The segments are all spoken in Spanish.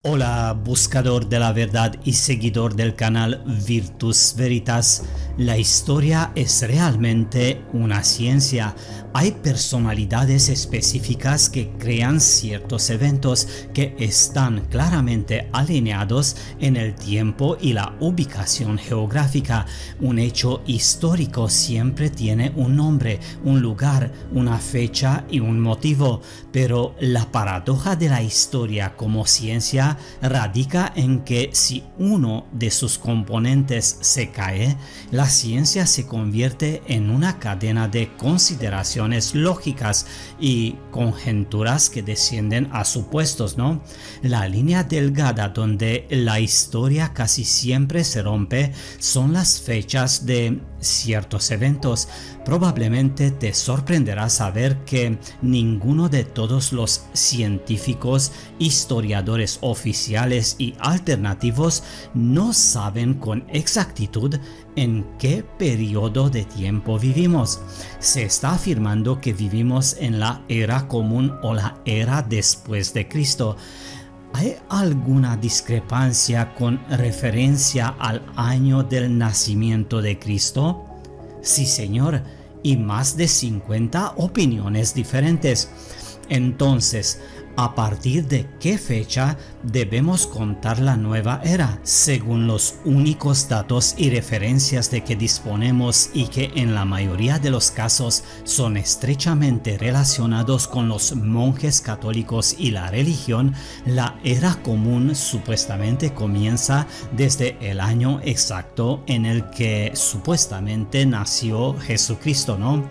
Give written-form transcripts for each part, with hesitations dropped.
Hola, buscador de la verdad y seguidor del canal Virtus Veritas. La historia es realmente una ciencia. Hay personalidades específicas que crean ciertos eventos que están claramente alineados en el tiempo y la ubicación geográfica. Un hecho histórico siempre tiene un nombre, un lugar, una fecha y un motivo, pero la paradoja de la historia como ciencia radica en que si uno de sus componentes se cae, la ciencia se convierte en una cadena de consideraciones lógicas y conjeturas que descienden a supuestos, ¿no? La línea delgada donde la historia casi siempre se rompe son las fechas de ciertos eventos. Probablemente te sorprenderá saber que ninguno de todos los científicos, historiadores oficiales y alternativos no saben con exactitud en qué periodo de tiempo vivimos. Se está afirmando que vivimos en la era común o la era después de Cristo. ¿Hay alguna discrepancia con referencia al año del nacimiento de Cristo? Sí, señor, y más de 50 opiniones diferentes. Entonces, ¿a partir de qué fecha debemos contar la nueva era? Según los únicos datos y referencias de que disponemos y que en la mayoría de los casos son estrechamente relacionados con los monjes católicos y la religión, la era común supuestamente comienza desde el año exacto en el que supuestamente nació Jesucristo, ¿no?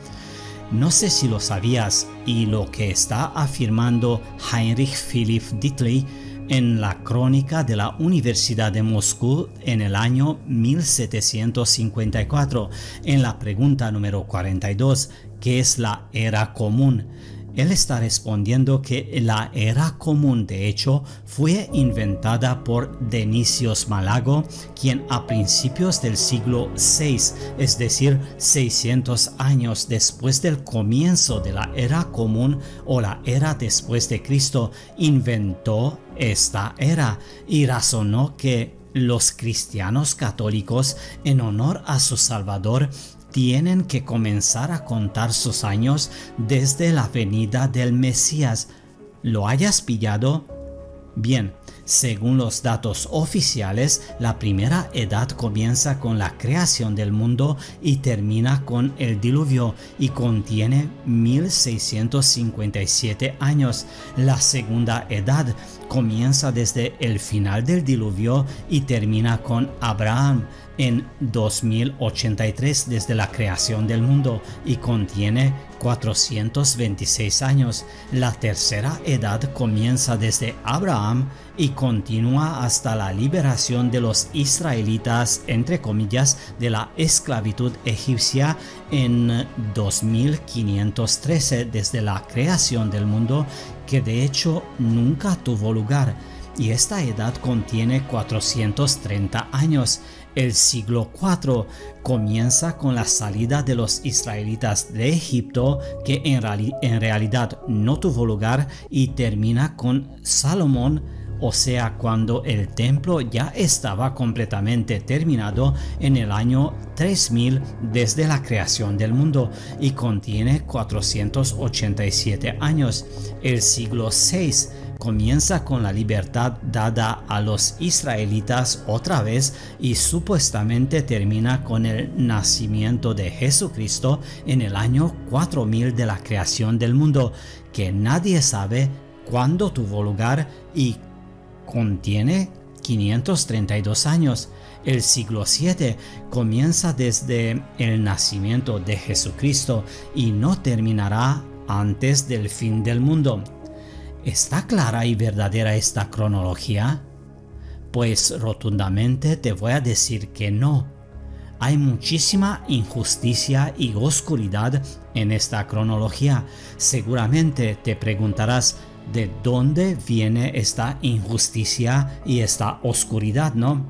No sé si lo sabías, y lo que está afirmando Heinrich Philipp Dittli en la crónica de la Universidad de Moscú en el año 1754, en la pregunta número 42, ¿qué es la era común? Él está respondiendo que la era común de hecho fue inventada por Denisios Malago, quien a principios del siglo VI, es decir, 600 años después del comienzo de la era común o la era después de Cristo, inventó esta era y razonó que los cristianos católicos, en honor a su Salvador, tienen que comenzar a contar sus años desde la venida del Mesías. ¿Lo hayas pillado? Bien, según los datos oficiales, la primera edad comienza con la creación del mundo y termina con el diluvio y contiene 1657 años. La segunda edad comienza desde el final del diluvio y termina con Abraham en 2083 desde la creación del mundo y contiene 426 años. La tercera edad comienza desde Abraham y continúa hasta la liberación de los israelitas, entre comillas, de la esclavitud egipcia en 2513 desde la creación del mundo, que de hecho nunca tuvo lugar. Y esta edad contiene 430 años. El siglo IV comienza con la salida de los israelitas de Egipto, que en realidad no tuvo lugar, y termina con Salomón, o sea, cuando el templo ya estaba completamente terminado en el año 3000 desde la creación del mundo y contiene 487 años. El siglo VI comienza con la libertad dada a los israelitas otra vez y supuestamente termina con el nacimiento de Jesucristo en el año 4000 de la creación del mundo, que nadie sabe cuándo tuvo lugar y contiene 532 años. El siglo VII comienza desde el nacimiento de Jesucristo y no terminará antes del fin del mundo. ¿Está clara y verdadera esta cronología? Pues rotundamente te voy a decir que no. Hay muchísima injusticia y oscuridad en esta cronología. Seguramente te preguntarás, ¿de dónde viene esta injusticia y esta oscuridad, no?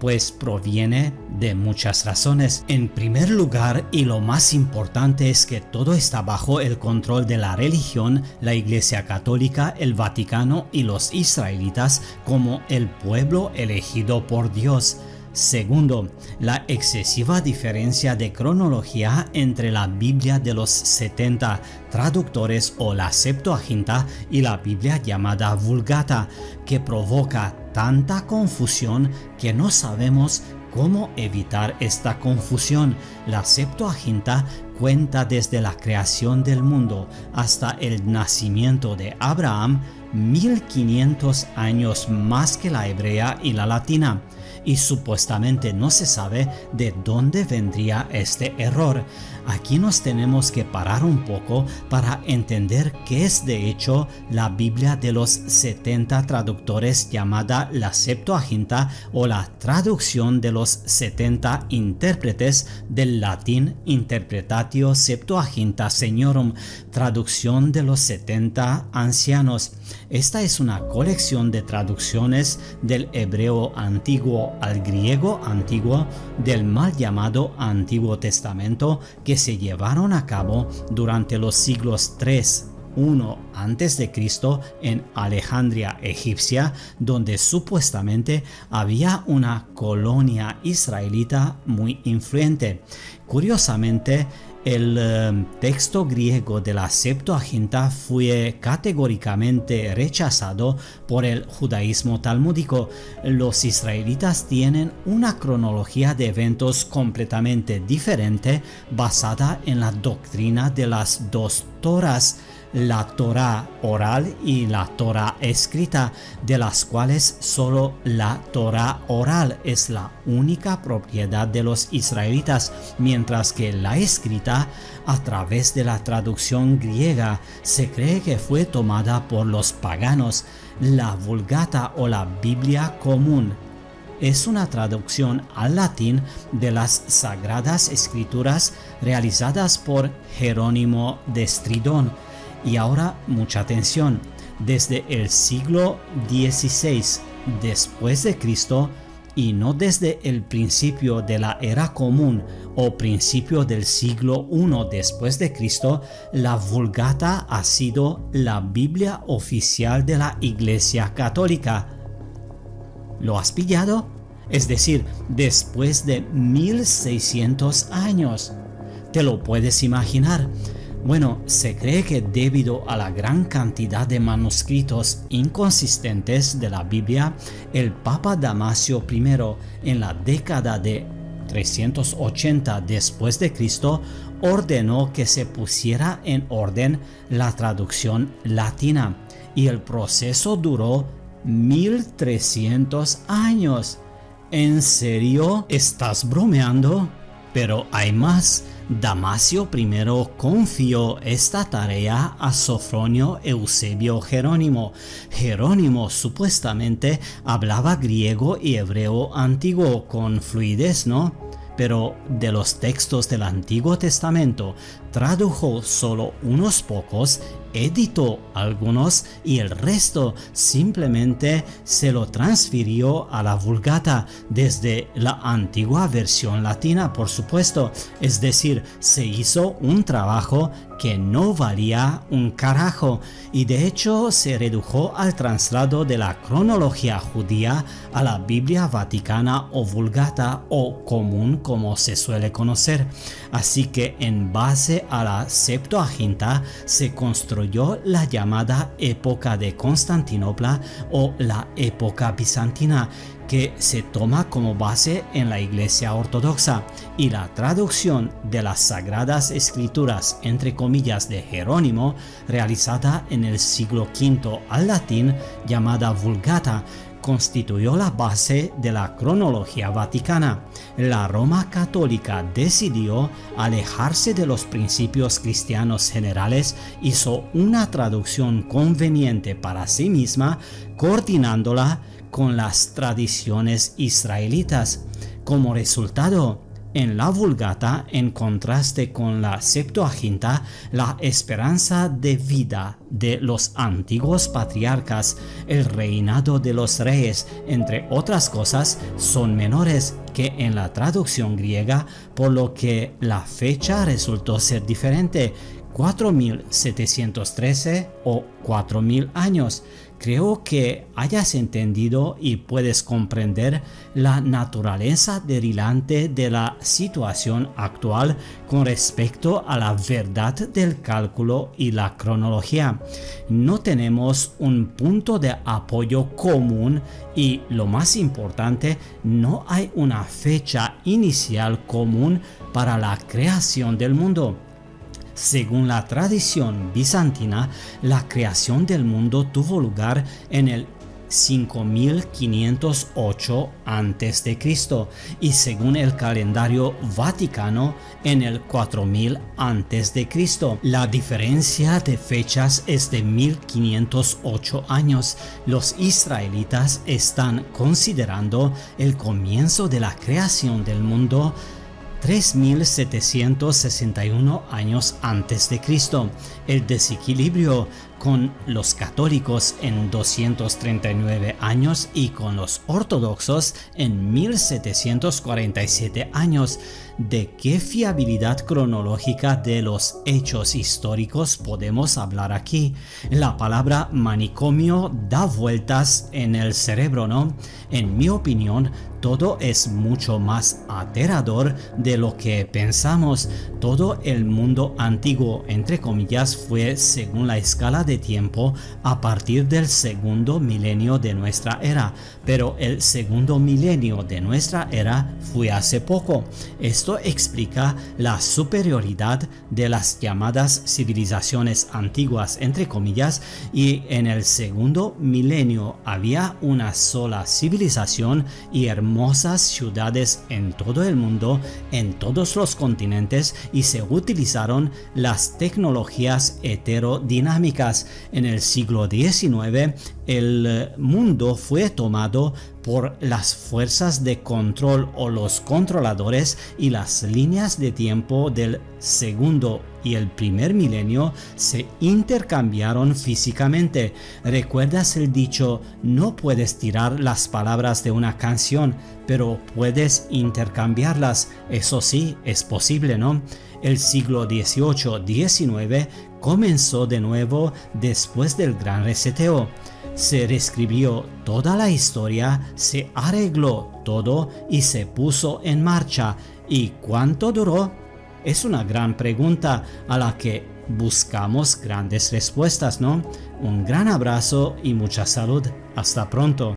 pues proviene de muchas razones. En primer lugar, y lo más importante, es que todo está bajo el control de la religión, la Iglesia Católica, el Vaticano y los israelitas como el pueblo elegido por Dios. Segundo, la excesiva diferencia de cronología entre la Biblia de los 70 traductores o la Septuaginta y la Biblia llamada Vulgata, que provoca tanta confusión que no sabemos cómo evitar esta confusión. La Septuaginta cuenta desde la creación del mundo hasta el nacimiento de Abraham, 1500 años más que la hebrea y la latina, y supuestamente no se sabe de dónde vendría este error. Aquí nos tenemos que parar un poco para entender qué es de hecho la Biblia de los 70 traductores llamada la Septuaginta, o la traducción de los 70 intérpretes del latín Interpretatio Septuaginta Seniorum, traducción de los 70 ancianos. Esta es una colección de traducciones del hebreo antiguo al griego antiguo del mal llamado Antiguo Testamento, que se llevaron a cabo durante los siglos 3-1 a.C. en Alejandría egipcia, donde supuestamente había una colonia israelita muy influyente. Curiosamente, el texto griego de la Septuaginta fue categóricamente rechazado por el judaísmo talmúdico. Los israelitas tienen una cronología de eventos completamente diferente, basada en la doctrina de las dos Toras, la Torá oral y la Torá escrita, de las cuales solo la Torá oral es la única propiedad de los israelitas, mientras que la escrita, a través de la traducción griega, se cree que fue tomada por los paganos. La Vulgata, o la Biblia común, es una traducción al latín de las Sagradas Escrituras realizadas por Jerónimo de Stridón. Y ahora mucha atención, desde el siglo XVI después de Cristo, y no desde el principio de la era común o principio del siglo I después de Cristo, la Vulgata ha sido la Biblia oficial de la Iglesia Católica. ¿Lo has pillado? Es decir, después de 1600 años. ¿Te lo puedes imaginar? Bueno, se cree que debido a la gran cantidad de manuscritos inconsistentes de la Biblia, el Papa Damasio I, en la década de 380 después de Cristo, ordenó que se pusiera en orden la traducción latina, y el proceso duró 1300 años. ¿En serio? ¿Estás bromeando? Pero hay más. Damasio I confió esta tarea a Sofronio Eusebio Jerónimo. Jerónimo supuestamente hablaba griego y hebreo antiguo con fluidez, ¿no? Pero de los textos del Antiguo Testamento tradujo solo unos pocos, editó algunos y el resto simplemente se lo transfirió a la Vulgata desde la antigua versión latina, por supuesto. Es decir, se hizo un trabajo que no valía un carajo, y de hecho se redujo al traslado de la cronología judía a la Biblia Vaticana o Vulgata, o común como se suele conocer. Así que en base a la Septuaginta se construyó la llamada época de Constantinopla o la época bizantina, que se toma como base en la Iglesia Ortodoxa, y la traducción de las Sagradas Escrituras, entre comillas, de Jerónimo, realizada en el siglo V al latín, llamada Vulgata, constituyó la base de la cronología vaticana. La Roma católica decidió alejarse de los principios cristianos generales, hizo una traducción conveniente para sí misma, coordinándola con las tradiciones israelitas. Como resultado, En la Vulgata, en contraste con la Septuaginta, la esperanza de vida de los antiguos patriarcas, el reinado de los reyes, entre otras cosas, son menores que en la traducción griega, por lo que la fecha resultó ser diferente, 4713 o 4000 años. Creo que hayas entendido y puedes comprender la naturaleza delirante de la situación actual con respecto a la verdad del cálculo y la cronología. No tenemos un punto de apoyo común y, lo más importante, no hay una fecha inicial común para la creación del mundo. Según la tradición bizantina, la creación del mundo tuvo lugar en el 5508 a.C. y según el calendario vaticano en el 4000 a.C. La diferencia de fechas es de 1508 años. Los israelitas están considerando el comienzo de la creación del mundo 3761 años antes de Cristo. El desequilibrio con los católicos en 239 años y con los ortodoxos en 1747 años. ¿De qué fiabilidad cronológica de los hechos históricos podemos hablar aquí? La palabra manicomio da vueltas en el cerebro, ¿no? En mi opinión, todo es mucho más aterrador de lo que pensamos. Todo el mundo antiguo, entre comillas, fue según la escala de tiempo a partir del segundo milenio de nuestra era, pero el segundo milenio de nuestra era fue hace poco. Esto explica la superioridad de las llamadas civilizaciones antiguas, entre comillas, y en el segundo milenio había una sola civilización y hermosas ciudades en todo el mundo, en todos los continentes, y se utilizaron las tecnologías heterodinámicas. En el siglo XIX, el mundo fue tomado por las fuerzas de control o los controladores, y las líneas de tiempo del segundo y el primer milenio se intercambiaron físicamente. ¿Recuerdas el dicho: no puedes tirar las palabras de una canción, pero puedes intercambiarlas? Eso sí, es posible, ¿no? El siglo XVIII-XIX comenzó de nuevo después del gran reseteo. Se reescribió toda la historia, se arregló todo y se puso en marcha. ¿Y cuánto duró? Es una gran pregunta a la que buscamos grandes respuestas, ¿no? Un gran abrazo y mucha salud. Hasta pronto.